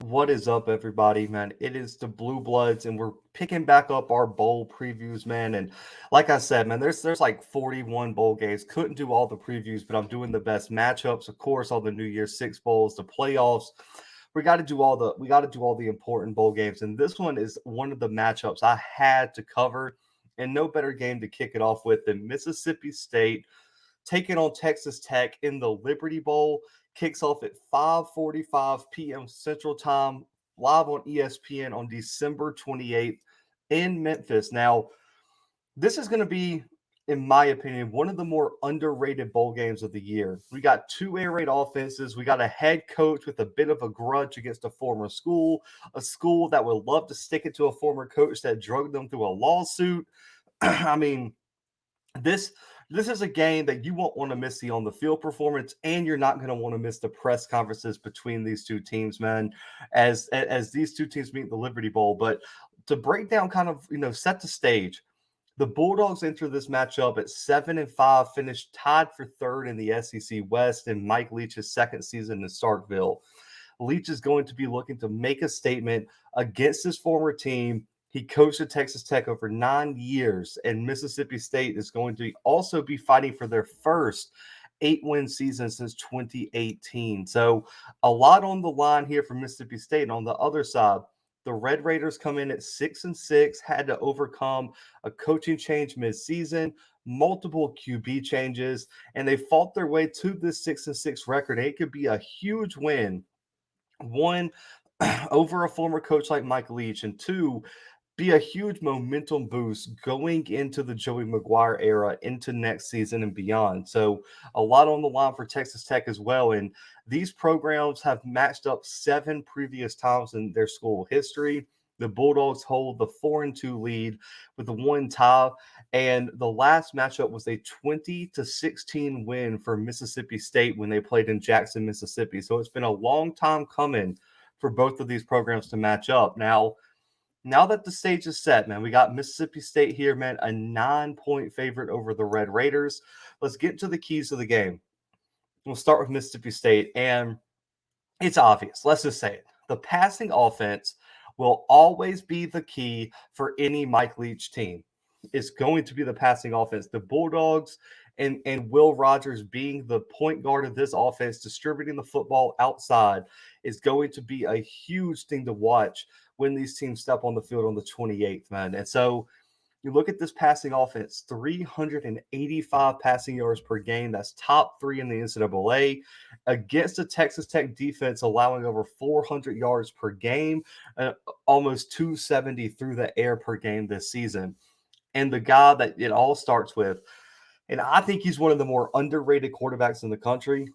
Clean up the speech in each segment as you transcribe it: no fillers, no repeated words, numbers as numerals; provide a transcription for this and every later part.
What is up, everybody, man? It is the Blue Bloods, and we're picking back up our bowl previews, man. And like I said, man, there's like 41 bowl games. Couldn't do all the previews, but I'm doing the best matchups, of course, all the New Year's Six bowls, the playoffs. We got to do all the important bowl games, and this one is one of the matchups I had to cover, and no better game to kick it off with than Mississippi State taking on Texas Tech in the Liberty Bowl. Kicks off at 5:45 p.m. Central Time, live on ESPN on December 28th in Memphis. Now, this is going to be, in my opinion, one of the more underrated bowl games of the year. We got two air raid offenses. We got a head coach with a bit of a grudge against a school that would love to stick it to a former coach that drugged them through a lawsuit. I mean, this this is a game that you won't want to miss the on the field performance, and you're not going to want to miss the press conferences between these two teams, man, as these two teams meet the Liberty Bowl. But to break down, kind of set the stage. The Bulldogs enter this matchup at 7-5, finished tied for third in the SEC West in Mike Leach's second season in Starkville. Leach is going to be looking to make a statement against his former team. He coached at Texas Tech over 9 years, and Mississippi State is going to also be fighting for their first 8-win season since 2018. So, a lot on the line here for Mississippi State. And on the other side, the Red Raiders come in at 6-6, had to overcome a coaching change midseason, multiple QB changes, and they fought their way to this 6-6 record. It could be a huge win. One, over a former coach like Mike Leach, and two, be a huge momentum boost going into the Joey McGuire era into next season and beyond. So, a lot on the line for Texas Tech as well. And these programs have matched up 7 previous times in their school history. The Bulldogs hold the 4-2 lead with the one tie, and the last matchup was a 20-16 win for Mississippi State when they played in Jackson, Mississippi. So it's been a long time coming for both of these programs to match up. Now that the stage is set, man, we got Mississippi State here, man, a 9-point favorite over the Red Raiders. Let's get to the keys of the game. We'll start with Mississippi State, and it's obvious. Let's just say it. The passing offense will always be the key for any Mike Leach team. It's going to be the passing offense. The Bulldogs and Will Rogers being the point guard of this offense, distributing the football outside, is going to be a huge thing to watch when these teams step on the field on the 28th, man. And so you look at this passing offense, 385 passing yards per game. That's top three in the NCAA against the Texas Tech defense, allowing over 400 yards per game, almost 270 through the air per game this season. And the guy that it all starts with, and I think he's one of the more underrated quarterbacks in the country,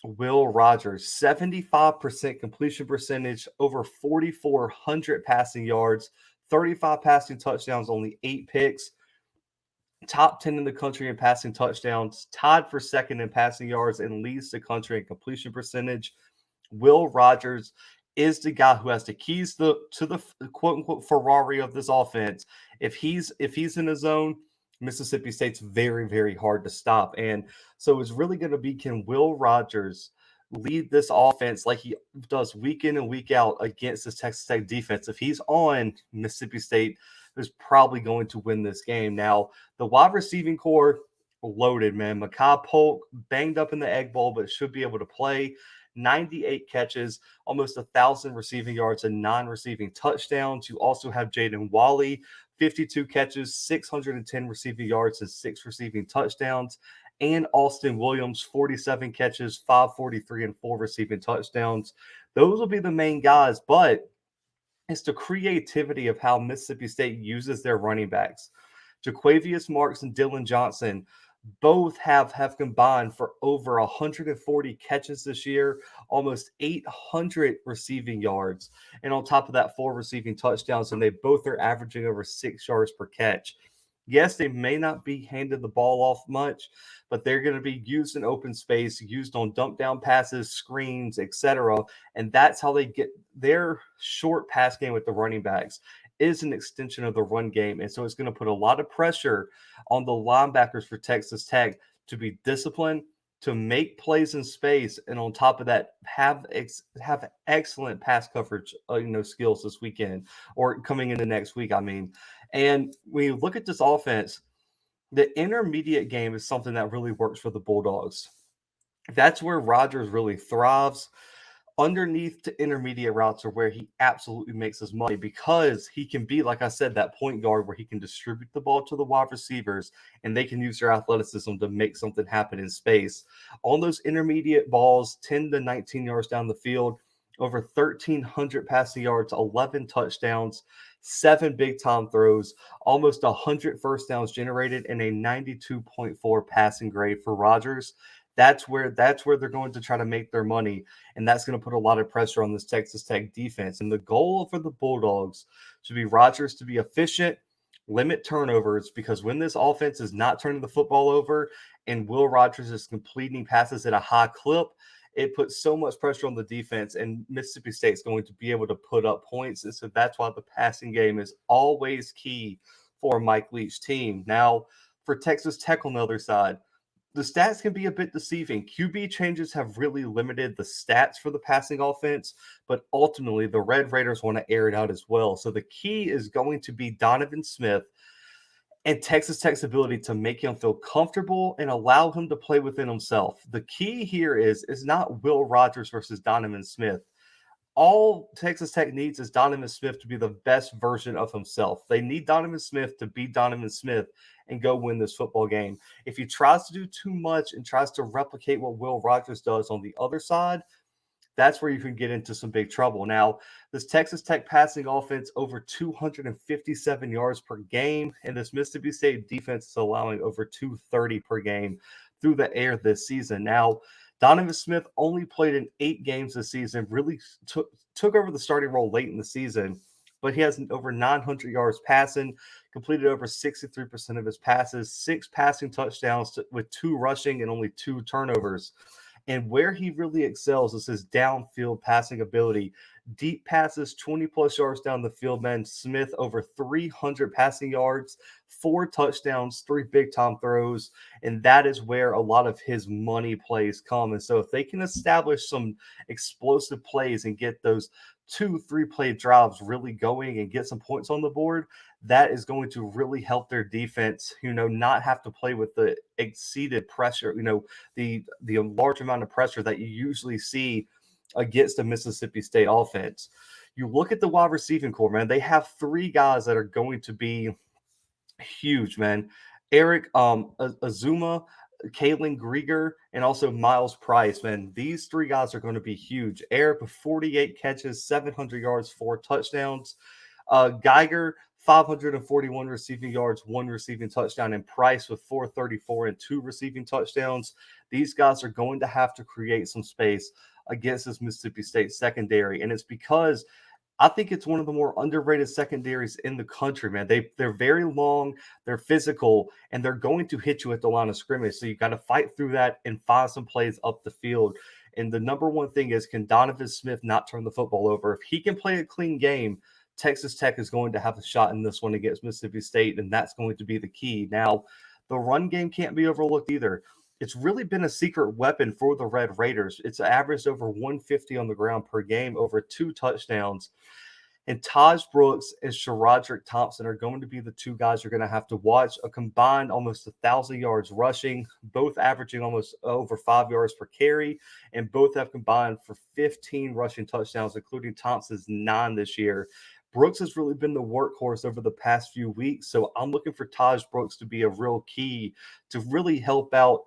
Will Rogers, 75% completion percentage, over 4,400 passing yards, 35 passing touchdowns, only 8 picks, top 10 in the country in passing touchdowns, tied for second in passing yards, and leads the country in completion percentage. Will Rogers is the guy who has the keys to the quote unquote Ferrari of this offense. If he's in his zone, Mississippi State's very, very hard to stop. And so it's really going to be, can Will Rogers lead this offense like he does week in and week out against this Texas Tech defense? If he's on, Mississippi State is probably going to win this game. Now, the wide receiving core loaded, man. Makai Polk banged up in the Egg Bowl, but should be able to play. 98 catches, almost 1,000 receiving yards, and 9 receiving touchdowns. You also have Jaden Wally, 52 catches, 610 receiving yards, and 6 receiving touchdowns. And Austin Williams, 47 catches, 543, and 4 receiving touchdowns. Those will be the main guys, but it's the creativity of how Mississippi State uses their running backs. Jaquavius Marks and Dylan Johnson both have combined for over 140 catches this year, almost 800 receiving yards, and on top of that, 4 receiving touchdowns, and they both are averaging over 6 yards per catch. Yes, they may not be handed the ball off much, but they're going to be used in open space, used on dump down passes, screens, etc. And that's how they get their short pass game with the running backs is an extension of the run game. And so it's going to put a lot of pressure on the linebackers for Texas Tech to be disciplined, to make plays in space, and on top of that, have excellent pass coverage, skills this weekend or coming into next week. I mean, and when you look at this offense, the intermediate game is something that really works for the Bulldogs. That's where Rodgers really thrives. Underneath the intermediate routes are where he absolutely makes his money because he can be, like I said, that point guard where he can distribute the ball to the wide receivers and they can use their athleticism to make something happen in space. On those intermediate balls, 10 to 19 yards down the field, over 1,300 passing yards, 11 touchdowns, 7 big time throws, almost 100 first downs generated, and a 92.4 passing grade for Rodgers. That's where they're going to try to make their money, and that's going to put a lot of pressure on this Texas Tech defense. And the goal for the Bulldogs should be Rodgers to be efficient, limit turnovers, because when this offense is not turning the football over and Will Rogers is completing passes at a high clip, it puts so much pressure on the defense, and Mississippi State's going to be able to put up points. And so that's why the passing game is always key for a Mike Leach team. Now, for Texas Tech on the other side, the stats can be a bit deceiving. QB changes have really limited the stats for the passing offense, but ultimately the Red Raiders want to air it out as well. So the key is going to be Donovan Smith and Texas Tech's ability to make him feel comfortable and allow him to play within himself. The key here is not Will Rogers versus Donovan Smith. All Texas Tech needs is Donovan Smith to be the best version of himself. They need Donovan Smith to be Donovan Smith and go win this football game. If he tries to do too much and tries to replicate what Will Rogers does on the other side, that's where you can get into some big trouble. Now, this Texas Tech passing offense over 257 yards per game, and this Mississippi State defense is allowing over 230 per game through the air this season. Now, Donovan Smith only played in 8 games this season, really took over the starting role late in the season, but he has over 900 yards passing, completed over 63% of his passes, 6 passing touchdowns with 2 rushing and only 2 turnovers. And where he really excels is his downfield passing ability. Deep passes, 20-plus yards down the field, man. Smith over 300 passing yards, 4 touchdowns, 3 big-time throws, and that is where a lot of his money plays come. And so if they can establish some explosive plays and get those 2-3 play drives really going and get some points on the board, that is going to really help their defense, not have to play with the exceeded pressure, the large amount of pressure that you usually see against a Mississippi State offense. You look at the wide receiving core, man, they have 3 guys that are going to be huge, man. Eric Azuma, Kalen Grieger, and also Miles Price, man. These 3 guys are going to be huge. Eric with 48 catches, 700 yards, 4 touchdowns. Geiger, 541 receiving yards, 1 receiving touchdown, and Price with 434 and 2 receiving touchdowns. These guys are going to have to create some space against this Mississippi State secondary, and it's because I think it's one of the more underrated secondaries in the country, man. They're very long, they're physical, and they're going to hit you at the line of scrimmage. So you got to fight through that and find some plays up the field. And the number one thing is, can Donovan Smith not turn the football over? If he can play a clean game, Texas Tech is going to have a shot in this one against Mississippi State, and that's going to be the key. Now, the run game can't be overlooked either. It's really been a secret weapon for the Red Raiders. It's averaged over 150 on the ground per game, over 2 touchdowns. And Taj Brooks and Sharodrick Thompson are going to be the 2 guys you're going to have to watch. A combined almost 1,000 yards rushing, both averaging almost over 5 yards per carry, and both have combined for 15 rushing touchdowns, including Thompson's 9 this year. Brooks has really been the workhorse over the past few weeks, so I'm looking for Taj Brooks to be a real key to really help out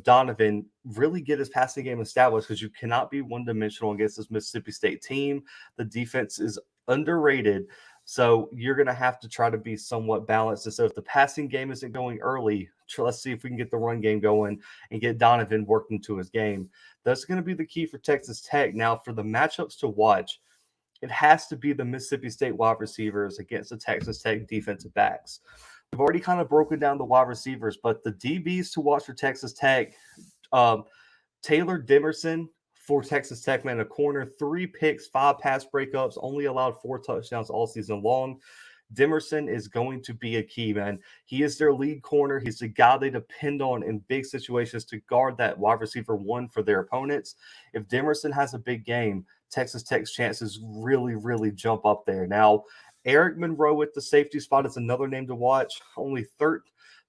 Donovan really get his passing game established, because you cannot be one-dimensional against this Mississippi State team. The defense is underrated, so you're going to have to try to be somewhat balanced. And so if the passing game isn't going early, let's see if we can get the run game going and get Donovan worked into his game. That's going to be the key for Texas Tech. Now, for the matchups to watch, it has to be the Mississippi State wide receivers against the Texas Tech defensive backs. We've already kind of broken down the wide receivers, but the DBs to watch for Texas Tech, Taylor Dimmerson for Texas Tech, man, a corner, 3 picks, 5 pass breakups, only allowed 4 touchdowns all season long. Dimmerson is going to be a key, man. He is their lead corner. He's the guy they depend on in big situations to guard that wide receiver one for their opponents. If Dimmerson has a big game, Texas Tech's chances really, really jump up there. Now, Eric Monroe at the safety spot is another name to watch. Only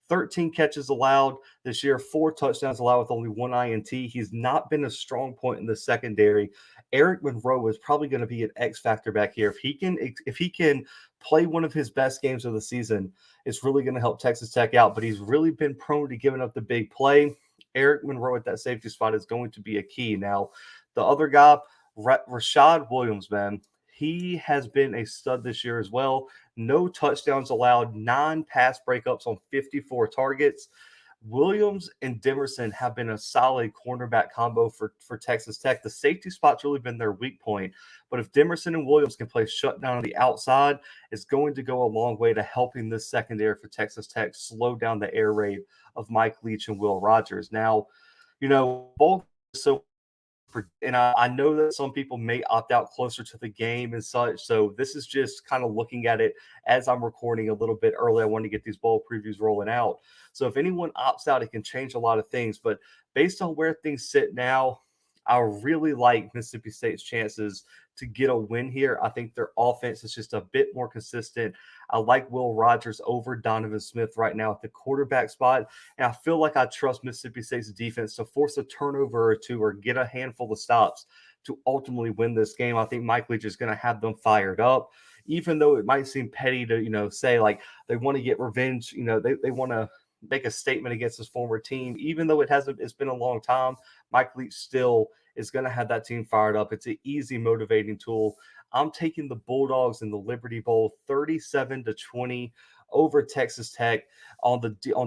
13 catches allowed this year, 4 touchdowns allowed with only 1 INT. He's not been a strong point in the secondary. Eric Monroe is probably going to be an X factor back here. If he can play one of his best games of the season, it's really going to help Texas Tech out. But he's really been prone to giving up the big play. Eric Monroe at that safety spot is going to be a key. Now, the other guy, Rashad Williams, man, he has been a stud this year as well. No touchdowns allowed, 9 pass breakups on 54 targets. Williams and Dimmerson have been a solid cornerback combo for Texas Tech. The safety spot's really been their weak point. But if Dimmerson and Williams can play shutdown on the outside, it's going to go a long way to helping this secondary for Texas Tech slow down the air raid of Mike Leach and Will Rogers. Now, both so and I know that some people may opt out closer to the game and such. So this is just kind of looking at it as I'm recording a little bit early. I want to get these bowl previews rolling out. So if anyone opts out, it can change a lot of things. But based on where things sit now, I really like Mississippi State's chances to get a win here. I think their offense is just a bit more consistent. I like Will Rogers over Donovan Smith right now at the quarterback spot. And I feel like I trust Mississippi State's defense to force a turnover or two or get a handful of stops to ultimately win this game. I think Mike Leach is going to have them fired up. Even though it might seem petty to, say like they want to get revenge, they want to make a statement against his former team. Even though it's been a long time, Mike Leach still is going to have that team fired up. It's an easy motivating tool. I'm taking the Bulldogs in the Liberty Bowl 37-20 over Texas Tech on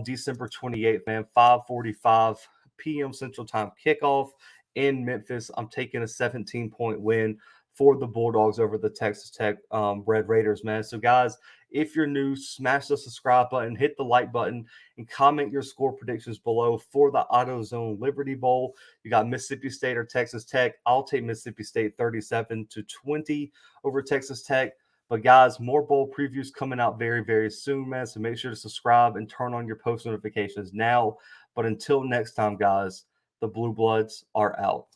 December 28th, man, 5:45 p.m. Central Time kickoff in Memphis. I'm taking a 17-point win for the Bulldogs over the Texas Tech Red Raiders, man. So, guys, if you're new, smash the subscribe button, hit the like button, and comment your score predictions below for the AutoZone Liberty Bowl. You got Mississippi State or Texas Tech. I'll take Mississippi State 37-20 over Texas Tech. But, guys, more bowl previews coming out very, very soon, man. So make sure to subscribe and turn on your post notifications now. But until next time, guys, the Blue Bloods are out.